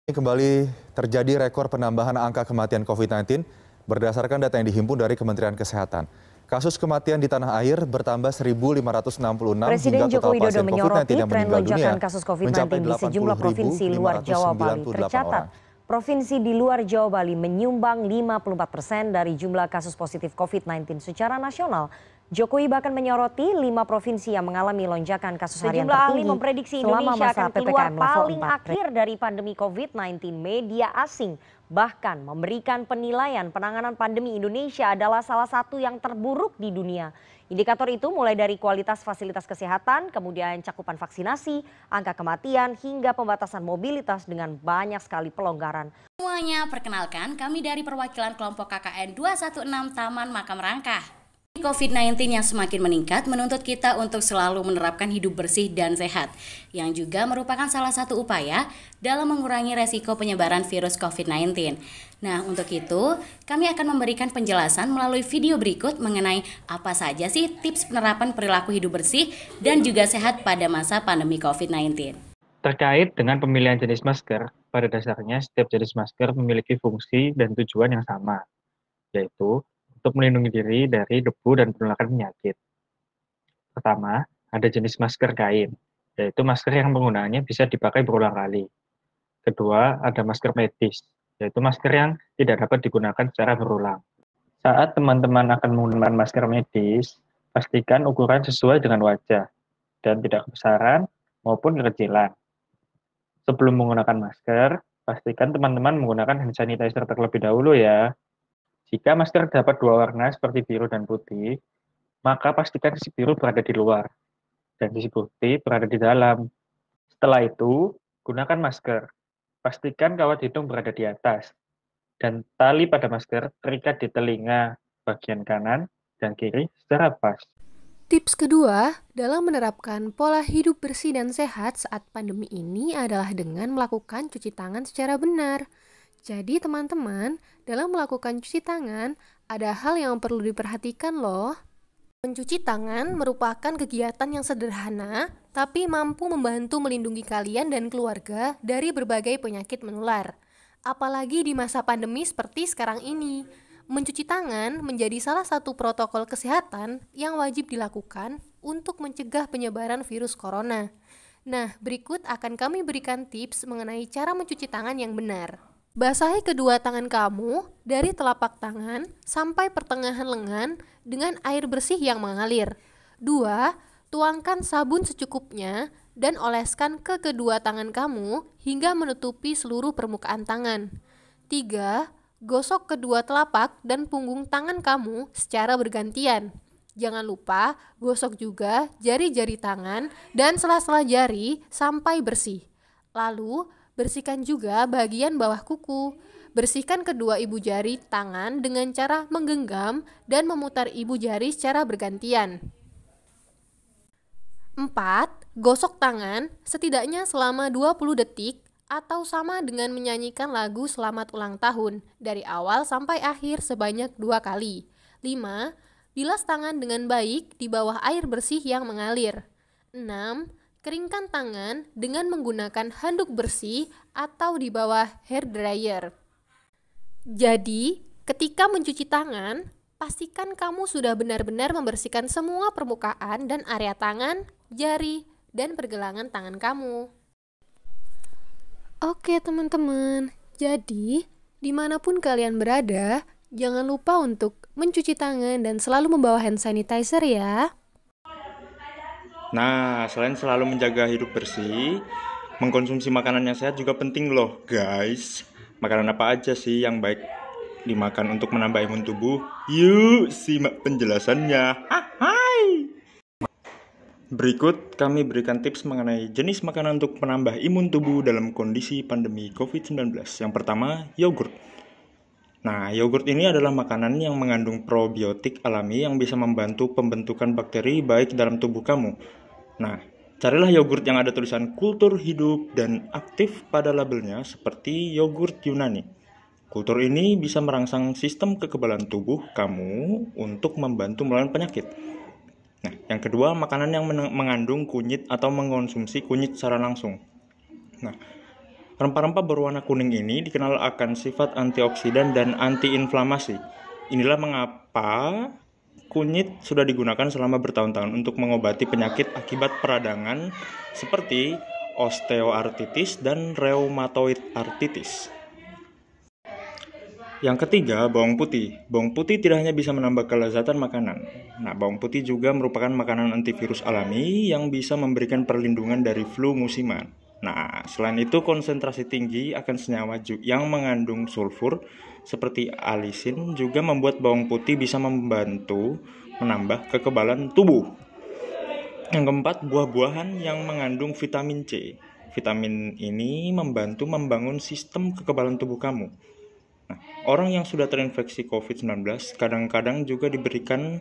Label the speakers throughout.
Speaker 1: Kembali terjadi rekor penambahan angka kematian COVID-19 berdasarkan data yang dihimpun dari Kementerian Kesehatan. Kasus kematian di tanah air bertambah 1.566 hingga
Speaker 2: Presiden Joko
Speaker 1: total
Speaker 2: Widodo
Speaker 1: pasien COVID-19
Speaker 2: menyoroti
Speaker 1: yang
Speaker 2: tren
Speaker 1: meninggal dunia
Speaker 2: lonjakan kasus
Speaker 1: mencapai
Speaker 2: COVID-19 di sejumlah provinsi luar Jawa Bali.
Speaker 1: 80.998
Speaker 2: Tercatat,
Speaker 1: orang.
Speaker 2: provinsi di luar Jawa Bali menyumbang 54% dari jumlah kasus positif COVID-19 secara nasional. Jokowi bahkan menyoroti 5 provinsi yang mengalami lonjakan kasus harian
Speaker 3: Sejumlah ahli
Speaker 2: tertinggi
Speaker 3: memprediksi
Speaker 2: selama
Speaker 3: Indonesia
Speaker 2: masa
Speaker 3: akan keluar
Speaker 2: PPKM level
Speaker 3: paling
Speaker 2: 4.
Speaker 3: akhir dari pandemi COVID-19. Media asing bahkan memberikan penilaian penanganan pandemi Indonesia adalah salah satu yang terburuk di dunia. Indikator itu mulai dari kualitas fasilitas kesehatan, kemudian cakupan vaksinasi, angka kematian, hingga pembatasan mobilitas dengan banyak sekali pelonggaran.
Speaker 4: Semuanya, perkenalkan kami dari perwakilan kelompok KKN 216 Taman Makam Rangkah. COVID-19 yang semakin meningkat menuntut kita untuk selalu menerapkan hidup bersih dan sehat, yang juga merupakan salah satu upaya dalam mengurangi resiko penyebaran virus COVID-19. Nah, untuk itu, kami akan memberikan penjelasan melalui video berikut mengenai apa saja sih tips penerapan perilaku hidup bersih dan juga sehat pada masa pandemi COVID-19.
Speaker 5: Terkait dengan pemilihan jenis masker, pada dasarnya setiap jenis masker memiliki fungsi dan tujuan yang sama, yaitu untuk melindungi diri dari debu dan penularan penyakit. Pertama, ada jenis masker kain, yaitu masker yang penggunaannya bisa dipakai berulang kali. Kedua, ada masker medis, yaitu masker yang tidak dapat digunakan secara berulang. Saat teman-teman akan menggunakan masker medis, pastikan ukuran sesuai dengan wajah, dan tidak kebesaran maupun kekecilan. Sebelum menggunakan masker, pastikan teman-teman menggunakan hand sanitizer terlebih dahulu ya. Jika masker dapat dua warna seperti biru dan putih, maka pastikan sisi biru berada di luar dan sisi putih berada di dalam. Setelah itu, gunakan masker. Pastikan kawat hidung berada di atas dan tali pada masker terikat di telinga bagian kanan dan kiri secara pas.
Speaker 6: Tips kedua dalam menerapkan pola hidup bersih dan sehat saat pandemi ini adalah dengan melakukan cuci tangan secara benar. Jadi teman-teman, dalam melakukan cuci tangan, ada hal yang perlu diperhatikan loh. Mencuci tangan merupakan kegiatan yang sederhana, tapi mampu membantu melindungi kalian dan keluarga dari berbagai penyakit menular. Apalagi di masa pandemi seperti sekarang ini. Mencuci tangan menjadi salah satu protokol kesehatan yang wajib dilakukan untuk mencegah penyebaran virus corona. Nah, berikut akan kami berikan tips mengenai cara mencuci tangan yang benar. Basahi kedua tangan kamu dari telapak tangan sampai pertengahan lengan dengan air bersih yang mengalir. 2. Tuangkan sabun secukupnya dan oleskan ke kedua tangan kamu hingga menutupi seluruh permukaan tangan. 3. Gosok kedua telapak dan punggung tangan kamu secara bergantian. Jangan lupa gosok juga jari-jari tangan dan sela-sela jari sampai bersih. Lalu, bersihkan juga bagian bawah kuku. Bersihkan kedua ibu jari tangan dengan cara menggenggam dan memutar ibu jari secara bergantian. 4. Gosok tangan setidaknya selama 20 detik atau sama dengan menyanyikan lagu selamat ulang tahun dari awal sampai akhir sebanyak 2 kali. 5. Bilas tangan dengan baik di bawah air bersih yang mengalir. 6. Keringkan tangan dengan menggunakan handuk bersih atau di bawah hair dryer. Jadi, ketika mencuci tangan, pastikan kamu sudah benar-benar membersihkan semua permukaan dan area tangan, jari, dan pergelangan tangan kamu. Oke teman-teman, jadi dimanapun kalian berada, jangan lupa untuk mencuci tangan dan selalu membawa hand sanitizer ya.
Speaker 7: Nah, selain selalu menjaga hidup bersih, mengkonsumsi makanan yang sehat juga penting loh, guys. Makanan apa aja sih yang baik dimakan untuk menambah imun tubuh? Yuk, simak penjelasannya. Hai. Berikut kami berikan tips mengenai jenis makanan untuk menambah imun tubuh dalam kondisi pandemi COVID-19. Yang pertama, yogurt. Nah, yogurt ini adalah makanan yang mengandung probiotik alami yang bisa membantu pembentukan bakteri baik dalam tubuh kamu. Nah, carilah yogurt yang ada tulisan kultur hidup dan aktif pada labelnya seperti yogurt Yunani. Kultur ini bisa merangsang sistem kekebalan tubuh kamu untuk membantu melawan penyakit. Nah, yang kedua, makanan yang mengandung kunyit atau mengonsumsi kunyit secara langsung. Nah, Rempah-rempah berwarna kuning ini dikenal akan sifat antioksidan dan antiinflamasi. Inilah mengapa kunyit sudah digunakan selama bertahun-tahun untuk mengobati penyakit akibat peradangan seperti osteoartritis dan rheumatoid arthritis. Yang ketiga, bawang putih. Bawang putih tidak hanya bisa menambah kelezatan makanan. Nah, bawang putih juga merupakan makanan antivirus alami yang bisa memberikan perlindungan dari flu musiman. Nah, selain itu konsentrasi tinggi akan senyawa yang mengandung sulfur seperti alisin juga membuat bawang putih bisa membantu menambah kekebalan tubuh. Yang keempat, buah-buahan yang mengandung vitamin C. Vitamin ini membantu membangun sistem kekebalan tubuh kamu. Nah, orang yang sudah terinfeksi COVID-19 kadang-kadang juga diberikan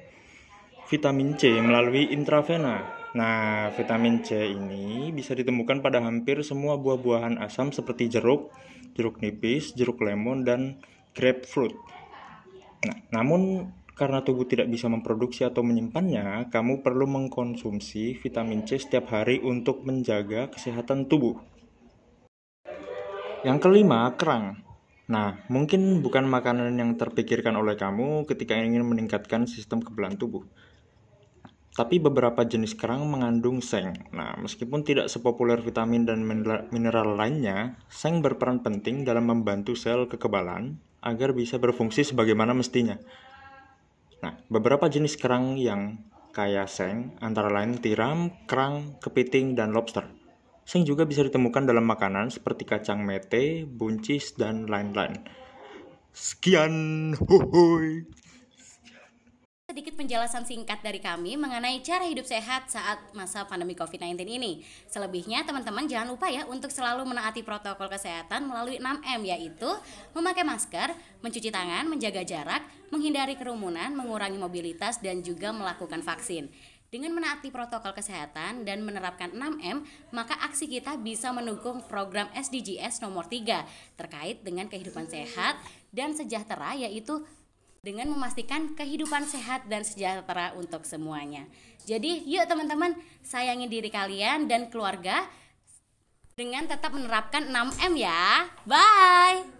Speaker 7: vitamin C melalui intravena. Nah, vitamin C ini bisa ditemukan pada hampir semua buah-buahan asam seperti jeruk nipis, jeruk lemon, dan grapefruit. Nah, namun karena tubuh tidak bisa memproduksi atau menyimpannya, kamu perlu mengkonsumsi vitamin C setiap hari untuk menjaga kesehatan tubuh. Yang kelima, kerang. Nah, mungkin bukan makanan yang terpikirkan oleh kamu ketika ingin meningkatkan sistem kekebalan tubuh. Tapi beberapa jenis kerang mengandung seng. Nah, meskipun tidak sepopuler vitamin dan mineral lainnya, seng berperan penting dalam membantu sel kekebalan agar bisa berfungsi sebagaimana mestinya. Nah, beberapa jenis kerang yang kaya seng antara lain tiram, kerang, kepiting, dan lobster. Seng juga bisa ditemukan dalam makanan seperti kacang mete, buncis, dan lain-lain. Sekian, hohoi.
Speaker 4: Sedikit penjelasan singkat dari kami mengenai cara hidup sehat saat masa pandemi COVID-19 ini. Selebihnya teman-teman jangan lupa ya untuk selalu menaati protokol kesehatan melalui 6M, yaitu memakai masker, mencuci tangan, menjaga jarak, menghindari kerumunan, mengurangi mobilitas, dan juga melakukan vaksin. Dengan menaati protokol kesehatan dan menerapkan 6M, maka aksi kita bisa mendukung program SDGs nomor 3 terkait dengan kehidupan sehat dan sejahtera, yaitu dengan memastikan kehidupan sehat dan sejahtera untuk semuanya. Jadi yuk teman-teman, sayangi diri kalian dan keluarga dengan tetap menerapkan 6M ya. Bye!